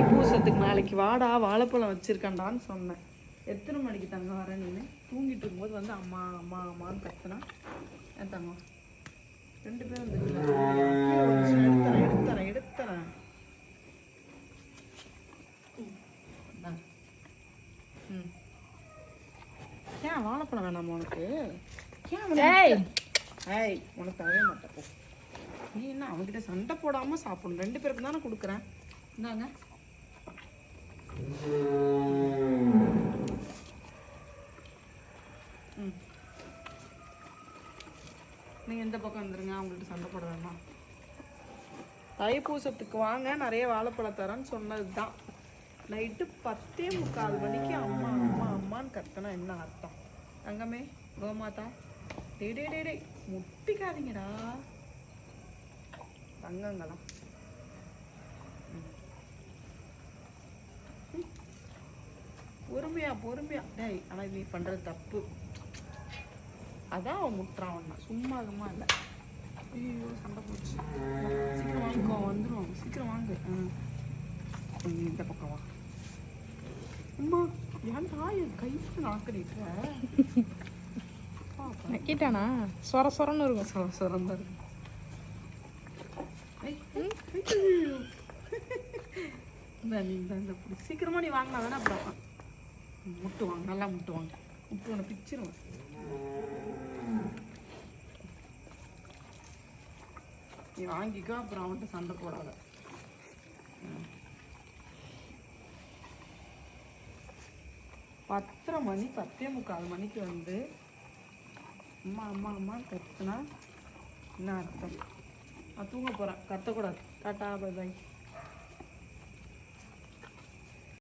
தைப்பூசத்துக்கு நாளைக்கு வாடா வாழைப்பழம் வச்சிருக்கேன்டான்னு சொன்னேன். எத்தனை மணிக்கு தங்க வர நீ? தூங்கிட்டு இருக்கும்போது வந்து அம்மா அம்மா அம்மான்னு கத்துனா ஏன் தங்கம்? 2 பேரும் எடுத்துறேன். ஏன் வாழைப்பழம் வேணாமா உனக்கு? ஏய் உனக்கு தரவே மாட்டேன் போ. நீ என்ன அவன்கிட்ட சண்டை போடாமல் சாப்பிடணும். 2 பேருக்கு தானே கொடுக்குறேன். இந்தாங்க. நீங்கள் எந்த பக்கம் வந்துருங்க, அவங்கள்ட்ட சண்டை போட வேண்டாம். தைப்பூசத்துக்கு வாங்க நிறைய வாழைப்பழம் தரேன்னு சொன்னது தான். நைட்டு 10:45 மணிக்கு அம்மா அம்மா அம்மான்னு கத்தனா என்ன அர்த்தம்? தங்கமே கோமாதா டே முட்டிக்காதீங்கடா தங்கங்களாம். பொறுமையா டேய். ஆனால் நீ பண்ணுறது தப்பு. அதான் அவன் முட்டுறான். ஒன்றா சும்மாதுமா இல்லை. ஐயோ சண்டை போச்சு. சீக்கிரம் வாங்கிக்கோ, வந்துடும். சீக்கிரம் வாங்க. இந்த பக்கம் வா. அம்மா ஏன் தாய் கையில் நாக்கிட்ட நக்கிட்டானா? சொரன்னு இருக்கும். சொரந்தான் இருக்கும். சீக்கிரமா நீ வாங்கினா தானே அப்புறம் முட்டுவாங்க. நல்லா முட்டுவாங்க. முட்டு ஒன்று பிச்சிருவேன். நீ வாங்கிக்கோ, அப்புறம் அவன்கிட்ட சண்டை போடாத. 10:30 மணி 10:45 மணிக்கு வந்து அம்மா அம்மா அம்மா கத்துனா என்ன அர்த்தம்? நான் தூங்க போகிறேன். கத்தக்கூடாது. டாட்டா பை பாய்.